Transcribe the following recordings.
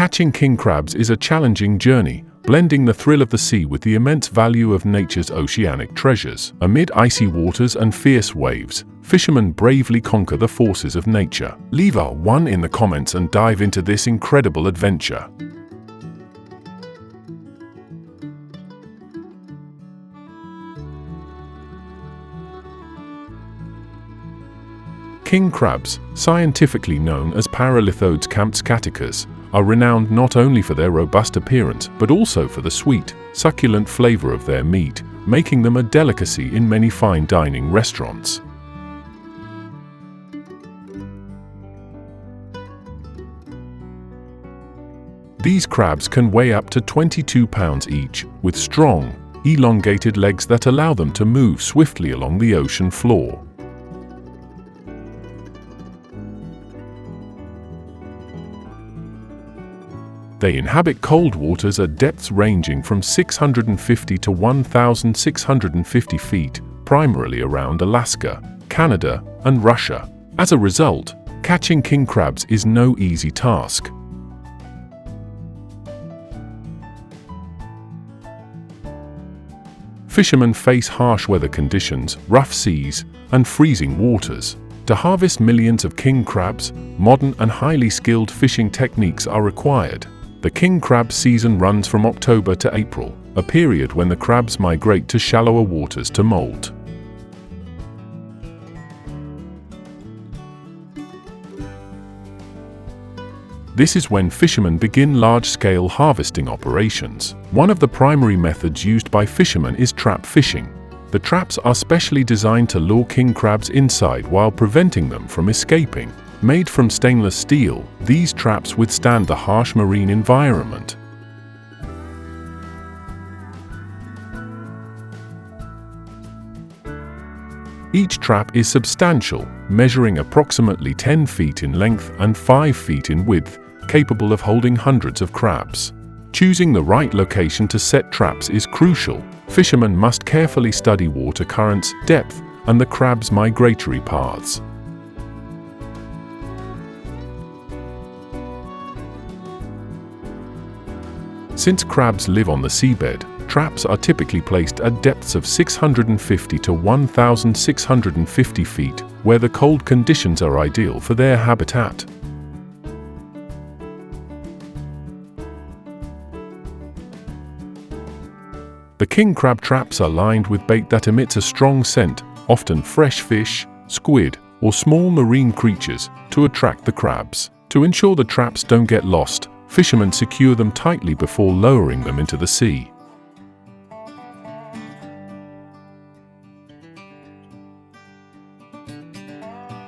Catching king crabs is a challenging journey, blending the thrill of the sea with the immense value of nature's oceanic treasures. Amid icy waters and fierce waves, fishermen bravely conquer the forces of nature. Leave a 1 in the comments and dive into this incredible adventure. King crabs, scientifically known as Paralithodes campscaticus, are renowned not only for their robust appearance but also for the sweet, succulent flavor of their meat, making them a delicacy in many fine dining restaurants. These crabs can weigh up to 22 pounds each, with strong, elongated legs that allow them to move swiftly along the ocean floor. They inhabit cold waters at depths ranging from 650 to 1,650 feet, primarily around Alaska, Canada, and Russia. As a result, catching king crabs is no easy task. Fishermen face harsh weather conditions, rough seas, and freezing waters. To harvest millions of king crabs, modern and highly skilled fishing techniques are required. The king crab season runs from October to April, a period when the crabs migrate to shallower waters to molt. This is when fishermen begin large-scale harvesting operations. One of the primary methods used by fishermen is trap fishing. The traps are specially designed to lure king crabs inside while preventing them from escaping. Made from stainless steel, these traps withstand the harsh marine environment. Each trap is substantial, measuring approximately 10 feet in length and 5 feet in width, capable of holding hundreds of crabs. Choosing the right location to set traps is crucial. Fishermen must carefully study water currents, depth, and the crabs' migratory paths. Since crabs live on the seabed, traps are typically placed at depths of 650 to 1,650 feet, where the cold conditions are ideal for their habitat. The king crab traps are lined with bait that emits a strong scent, often fresh fish, squid, or small marine creatures, to attract the crabs. To ensure the traps don't get lost, fishermen secure them tightly before lowering them into the sea.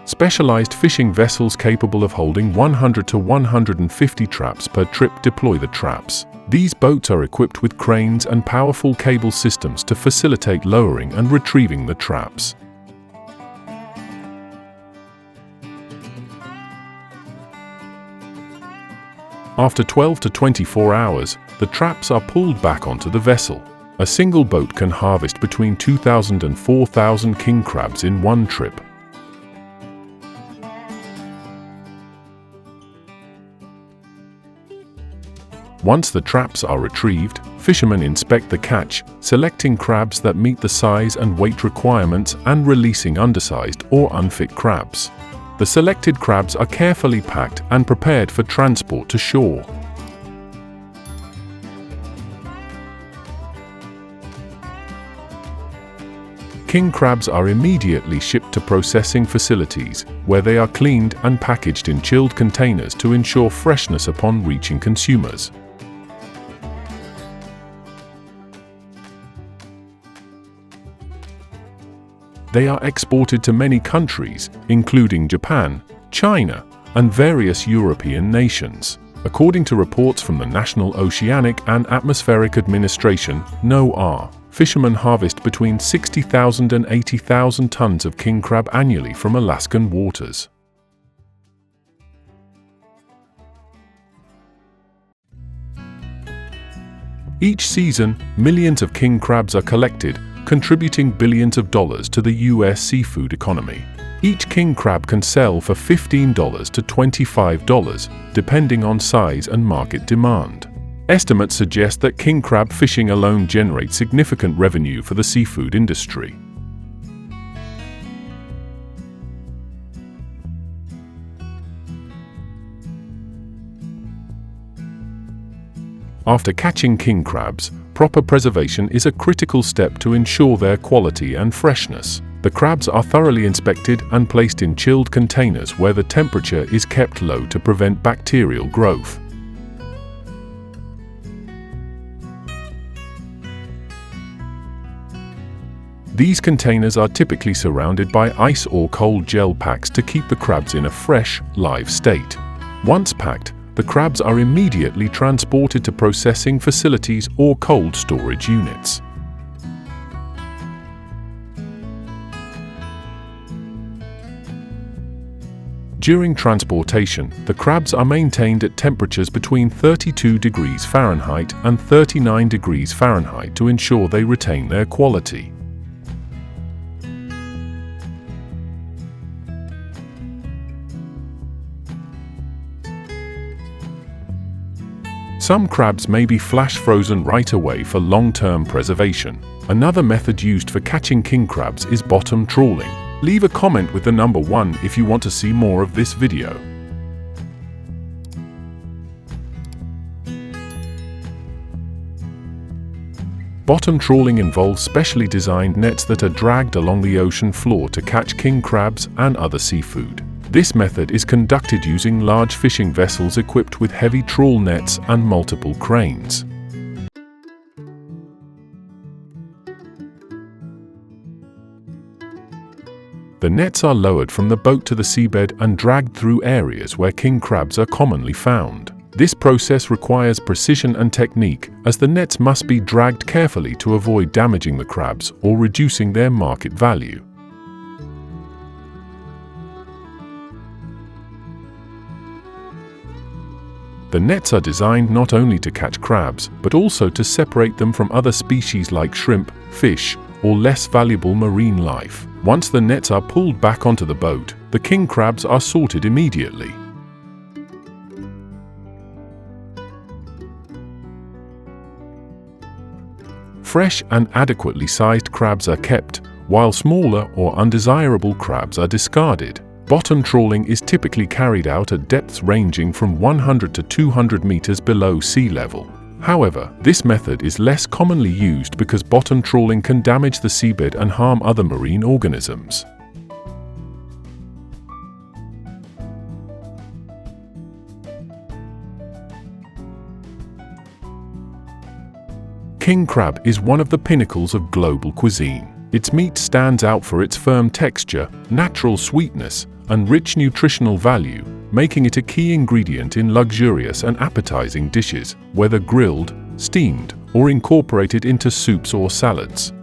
Specialized fishing vessels capable of holding 100 to 150 traps per trip deploy the traps. These boats are equipped with cranes and powerful cable systems to facilitate lowering and retrieving the traps. After 12 to 24 hours, the traps are pulled back onto the vessel. A single boat can harvest between 2,000 and 4,000 king crabs in one trip. Once the traps are retrieved, fishermen inspect the catch, selecting crabs that meet the size and weight requirements and releasing undersized or unfit crabs. The selected crabs are carefully packed and prepared for transport to shore. King crabs are immediately shipped to processing facilities, where they are cleaned and packaged in chilled containers to ensure freshness upon reaching consumers. They are exported to many countries, including Japan, China, and various European nations. According to reports from the National Oceanic and Atmospheric Administration, NOAA, fishermen harvest between 60,000 and 80,000 tons of king crab annually from Alaskan waters. Each season, millions of king crabs are collected, contributing billions of dollars to the U.S. seafood economy. Each king crab can sell for $15 to $25, depending on size and market demand. Estimates suggest that king crab fishing alone generates significant revenue for the seafood industry. After catching king crabs, proper preservation is a critical step to ensure their quality and freshness. The crabs are thoroughly inspected and placed in chilled containers where the temperature is kept low to prevent bacterial growth. These containers are typically surrounded by ice or cold gel packs to keep the crabs in a fresh, live state. Once packed, the crabs are immediately transported to processing facilities or cold storage units. During transportation, the crabs are maintained at temperatures between 32 degrees Fahrenheit and 39 degrees Fahrenheit to ensure they retain their quality. Some crabs may be flash frozen right away for long-term preservation. Another method used for catching king crabs is bottom trawling. Leave a comment with the number 1 if you want to see more of this video. Bottom trawling involves specially designed nets that are dragged along the ocean floor to catch king crabs and other seafood. This method is conducted using large fishing vessels equipped with heavy trawl nets and multiple cranes. The nets are lowered from the boat to the seabed and dragged through areas where king crabs are commonly found. This process requires precision and technique, as the nets must be dragged carefully to avoid damaging the crabs or reducing their market value. The nets are designed not only to catch crabs, but also to separate them from other species like shrimp, fish, or less valuable marine life. Once the nets are pulled back onto the boat, the king crabs are sorted immediately. Fresh and adequately sized crabs are kept, while smaller or undesirable crabs are discarded. Bottom trawling is typically carried out at depths ranging from 100 to 200 meters below sea level. However, this method is less commonly used because bottom trawling can damage the seabed and harm other marine organisms. King crab is one of the pinnacles of global cuisine. Its meat stands out for its firm texture, natural sweetness, and rich nutritional value, making it a key ingredient in luxurious and appetizing dishes, whether grilled, steamed, or incorporated into soups or salads.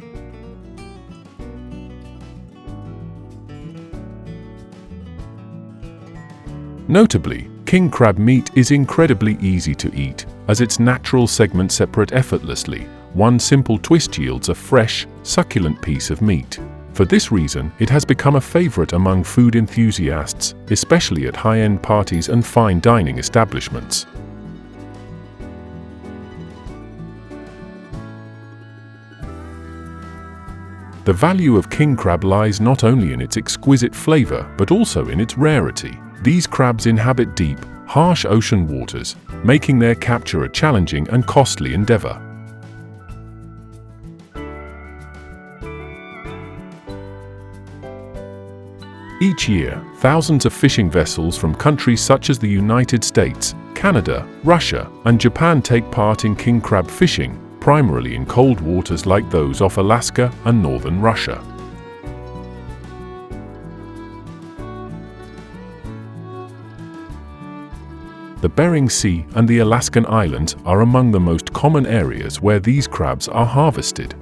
Notably, king crab meat is incredibly easy to eat, as its natural segments separate effortlessly. One simple twist yields a fresh, succulent piece of meat. For this reason, it has become a favorite among food enthusiasts, especially at high-end parties and fine dining establishments. The value of king crab lies not only in its exquisite flavor, but also in its rarity. These crabs inhabit deep, harsh ocean waters, making their capture a challenging and costly endeavor. Each year, thousands of fishing vessels from countries such as the United States, Canada, Russia, and Japan take part in king crab fishing, primarily in cold waters like those off Alaska and northern Russia. The Bering Sea and the Alaskan Islands are among the most common areas where these crabs are harvested.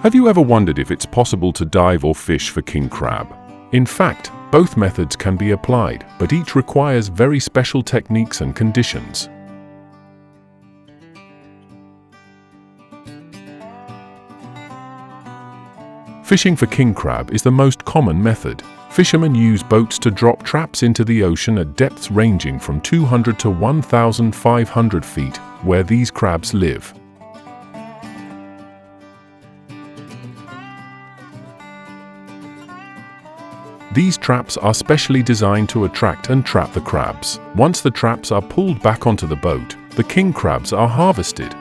Have you ever wondered if it's possible to dive or fish for king crab? In fact, both methods can be applied, but each requires very special techniques and conditions. Fishing for king crab is the most common method. Fishermen use boats to drop traps into the ocean at depths ranging from 200 to 1,500 feet, where these crabs live. These traps are specially designed to attract and trap the crabs. Once the traps are pulled back onto the boat, the king crabs are harvested.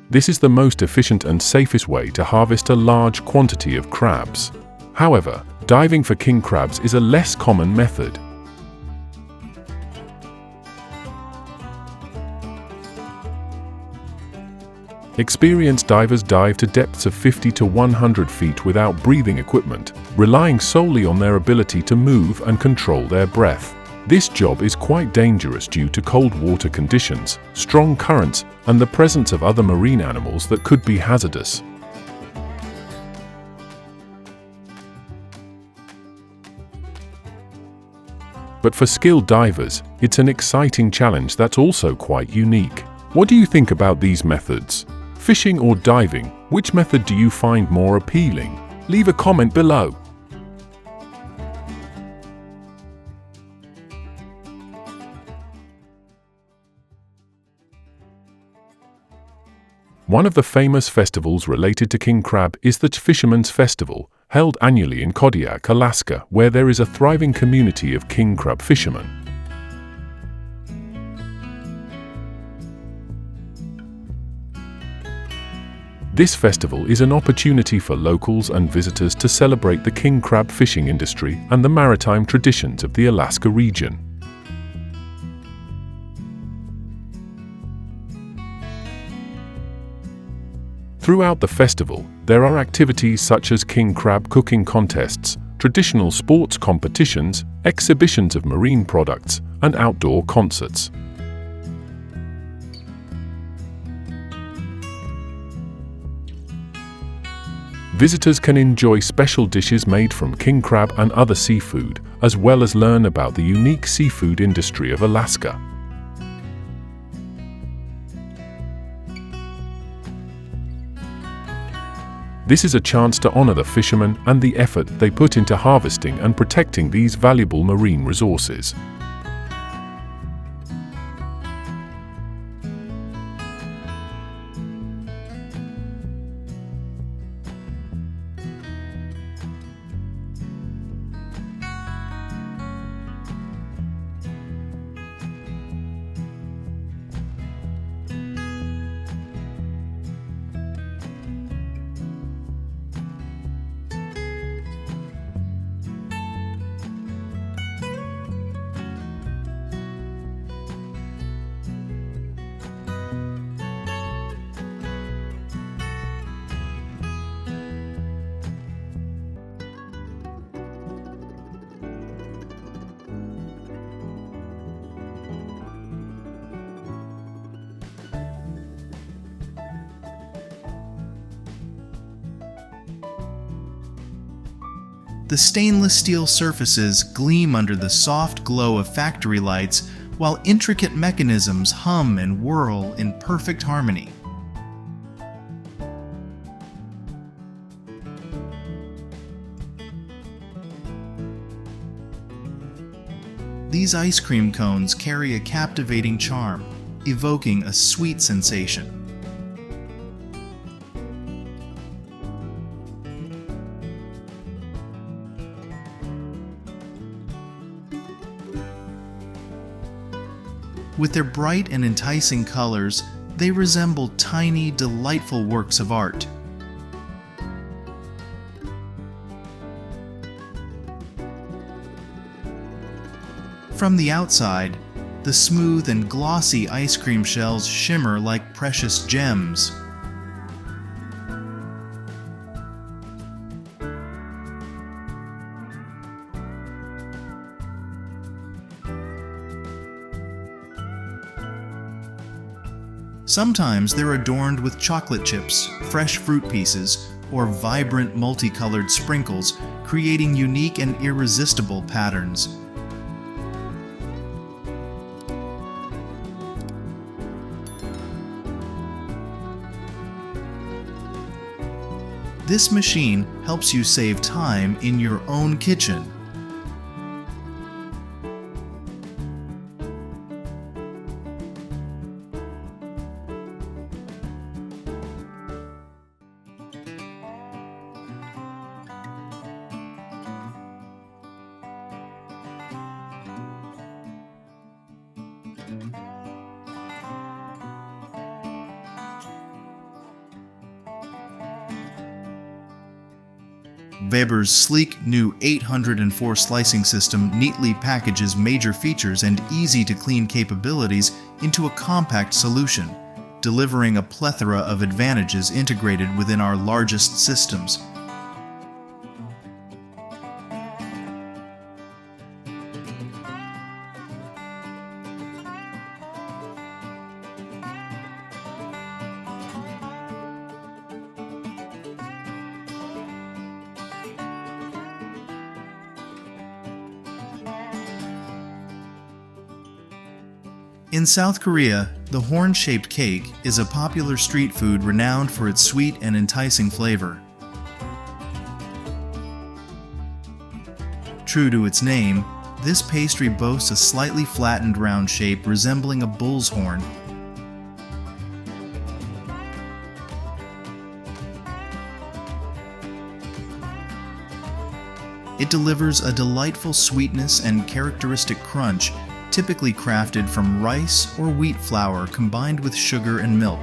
This is the most efficient and safest way to harvest a large quantity of crabs. However, diving for king crabs is a less common method. Experienced divers dive to depths of 50 to 100 feet without breathing equipment, relying solely on their ability to move and control their breath. This job is quite dangerous due to cold water conditions, strong currents, and the presence of other marine animals that could be hazardous. But for skilled divers, it's an exciting challenge that's also quite unique. What do you think about these methods? Fishing or diving, which method do you find more appealing? Leave a comment below. One of the famous festivals related to king crab is the Fisherman's Festival, held annually in Kodiak, Alaska, where there is a thriving community of king crab fishermen. This festival is an opportunity for locals and visitors to celebrate the king crab fishing industry and the maritime traditions of the Alaska region. Throughout the festival, there are activities such as king crab cooking contests, traditional sports competitions, exhibitions of marine products, and outdoor concerts. Visitors can enjoy special dishes made from king crab and other seafood, as well as learn about the unique seafood industry of Alaska. This is a chance to honor the fishermen and the effort they put into harvesting and protecting these valuable marine resources. The stainless steel surfaces gleam under the soft glow of factory lights, while intricate mechanisms hum and whirl in perfect harmony. These ice cream cones carry a captivating charm, evoking a sweet sensation. With their bright and enticing colors, they resemble tiny, delightful works of art. From the outside, the smooth and glossy ice cream shells shimmer like precious gems. Sometimes they're adorned with chocolate chips, fresh fruit pieces, or vibrant multicolored sprinkles, creating unique and irresistible patterns. This machine helps you save time in your own kitchen. Weber's sleek new 804 slicing system neatly packages major features and easy-to-clean capabilities into a compact solution, delivering a plethora of advantages integrated within our largest systems. In South Korea, the horn-shaped cake is a popular street food renowned for its sweet and enticing flavor. True to its name, this pastry boasts a slightly flattened round shape resembling a bull's horn. It delivers a delightful sweetness and characteristic crunch, typically crafted from rice or wheat flour combined with sugar and milk.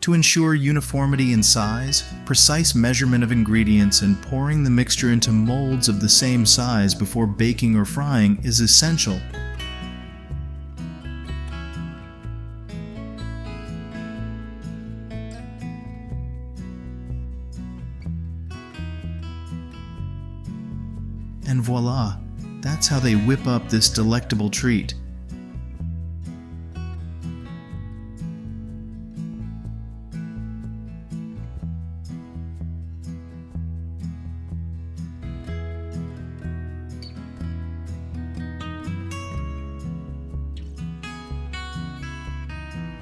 To ensure uniformity in size, precise measurement of ingredients and pouring the mixture into molds of the same size before baking or frying is essential. And voila, that's how they whip up this delectable treat.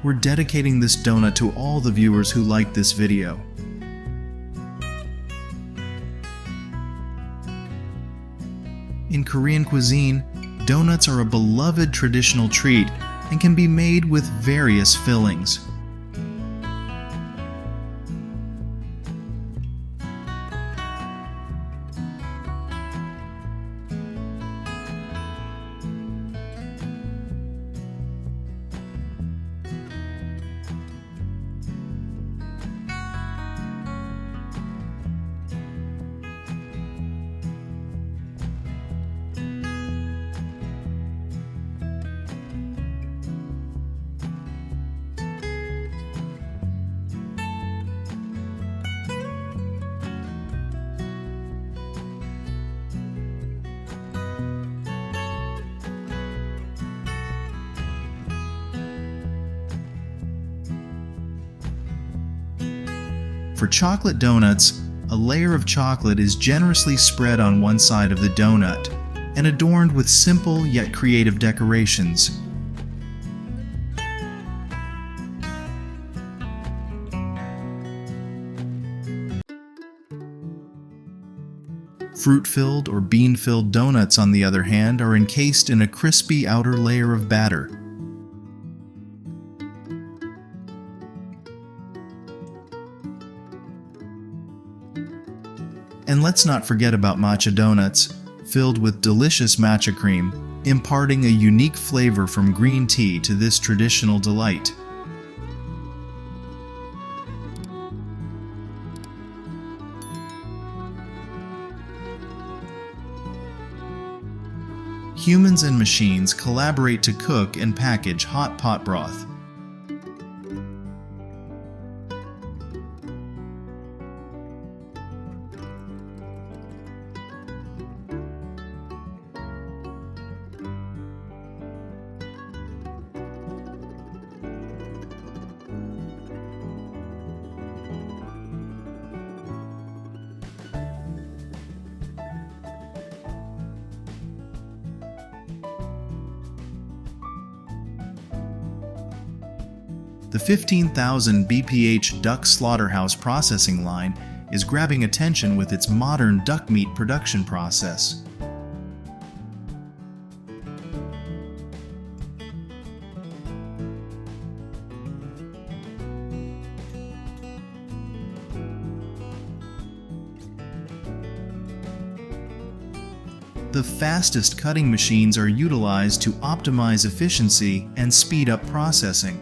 We're dedicating this donut to all the viewers who liked this video. In Korean cuisine, donuts are a beloved traditional treat and can be made with various fillings. For chocolate donuts, a layer of chocolate is generously spread on one side of the donut and adorned with simple yet creative decorations. Fruit-filled or bean-filled donuts, on the other hand, are encased in a crispy outer layer of batter. And let's not forget about matcha donuts, filled with delicious matcha cream, imparting a unique flavor from green tea to this traditional delight. Humans and machines collaborate to cook and package hot pot broth. The 15,000 bph duck slaughterhouse processing line is grabbing attention with its modern duck meat production process. The fastest cutting machines are utilized to optimize efficiency and speed up processing.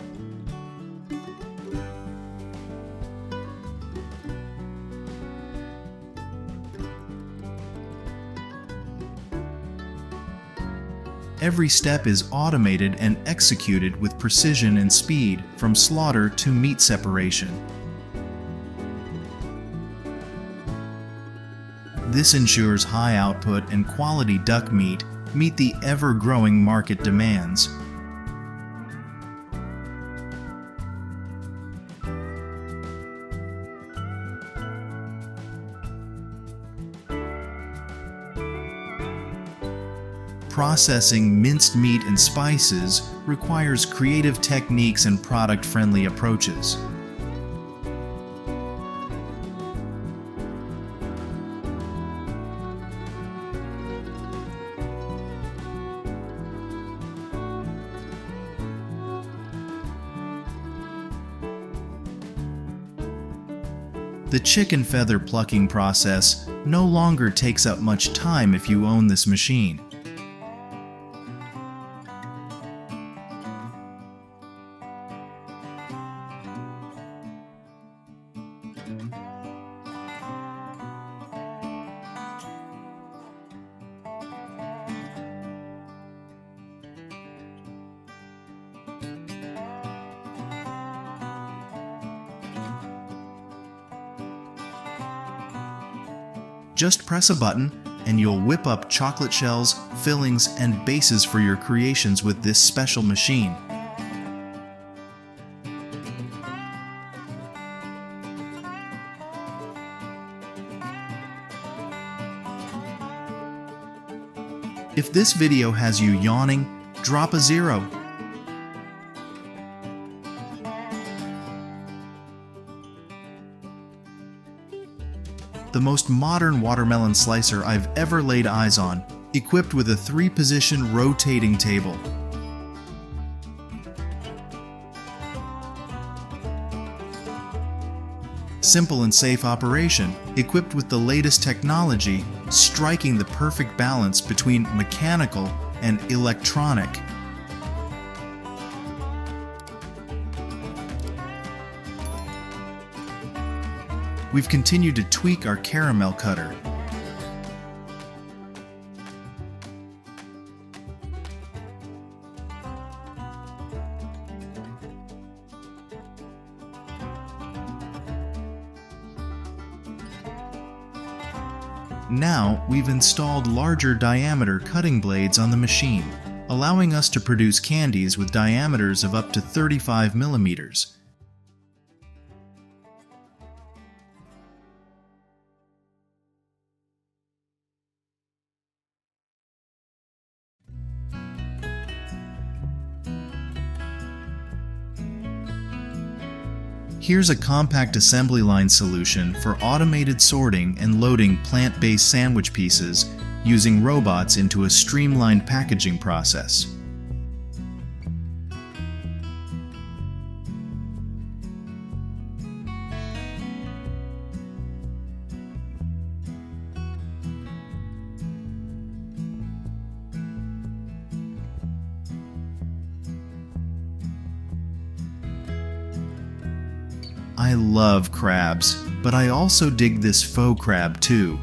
Every step is automated and executed with precision and speed, from slaughter to meat separation. This ensures high output and quality duck meat meet the ever-growing market demands. Processing minced meat and spices requires creative techniques and product-friendly approaches. The chicken feather plucking process no longer takes up much time if you own this machine. Just press a button and you'll whip up chocolate shells, fillings, and bases for your creations with this special machine. If this video has you yawning, drop a 0. The most modern watermelon slicer I've ever laid eyes on, equipped with a 3-position rotating table. Simple and safe operation, equipped with the latest technology, striking the perfect balance between mechanical and electronic. We've continued to tweak our caramel cutter. Now, we've installed larger diameter cutting blades on the machine, allowing us to produce candies with diameters of up to 35 millimeters. Here's a compact assembly line solution for automated sorting and loading plant-based sandwich pieces using robots into a streamlined packaging process. I love crabs, but I also dig this faux crab too.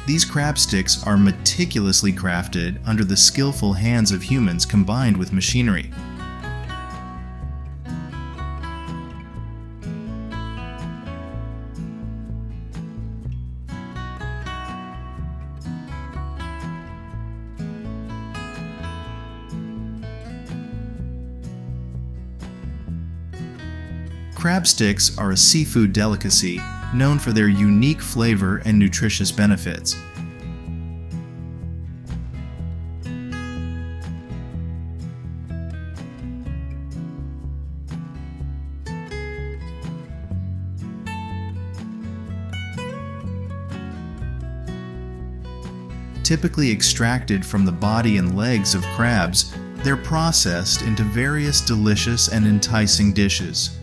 These crab sticks are meticulously crafted under the skillful hands of humans combined with machinery. Crab sticks are a seafood delicacy known for their unique flavor and nutritious benefits. Typically extracted from the body and legs of crabs, they're processed into various delicious and enticing dishes.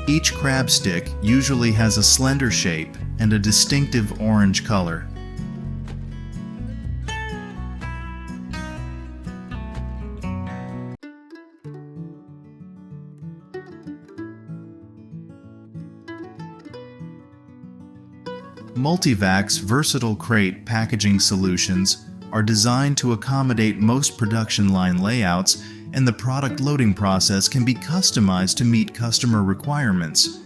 Each crab stick usually has a slender shape and a distinctive orange color. Multivac's versatile crate packaging solutions are designed to accommodate most production line layouts, and the product loading process can be customized to meet customer requirements.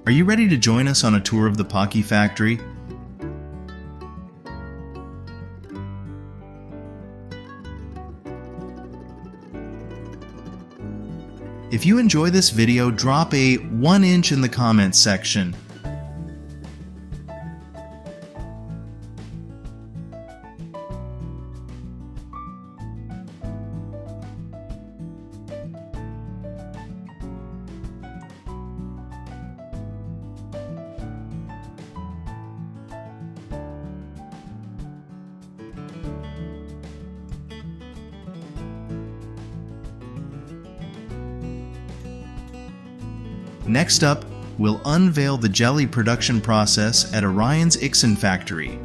Are you ready to join us on a tour of the Pocky factory? If you enjoy this video, drop a 1 inch in the comments section. Next up, we'll unveil the jelly production process at Orion's Ixon factory.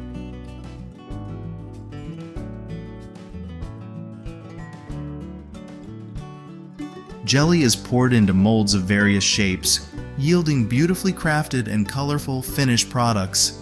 Jelly is poured into molds of various shapes, yielding beautifully crafted and colorful finished products.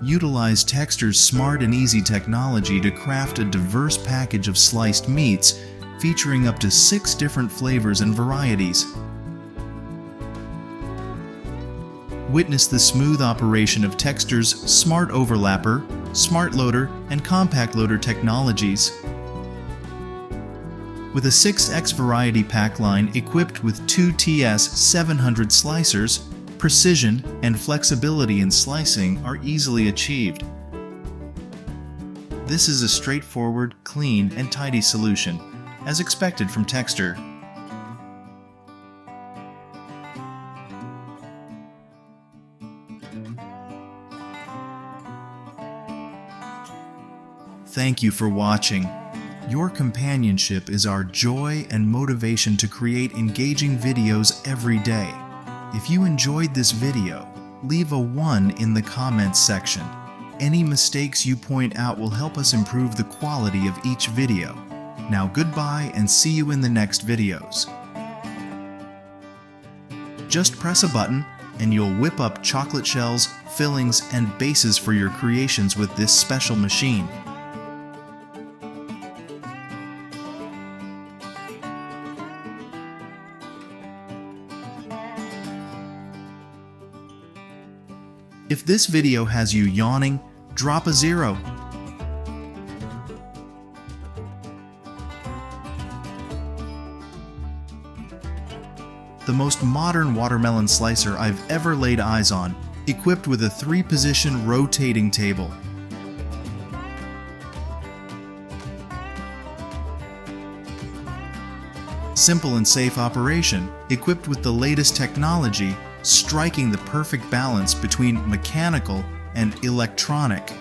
Utilize Texture's smart and easy technology to craft a diverse package of sliced meats, featuring up to 6 different flavors and varieties. Witness the smooth operation of Texture's Smart Overlapper, Smart Loader, and Compact Loader technologies. With a 6X variety pack line equipped with 2 TS700 slicers, precision and flexibility in slicing are easily achieved. This is a straightforward, clean, and tidy solution, as expected from Texture. Thank you for watching. Your companionship is our joy and motivation to create engaging videos every day. If you enjoyed this video, leave a 1 in the comments section. Any mistakes you point out will help us improve the quality of each video. Now goodbye and see you in the next videos. Just press a button and you'll whip up chocolate shells, fillings, and bases for your creations with this special machine. If this video has you yawning, drop a 0. The most modern watermelon slicer I've ever laid eyes on, equipped with a 3-position rotating table. Simple and safe operation, equipped with the latest technology, striking the perfect balance between mechanical and electronic.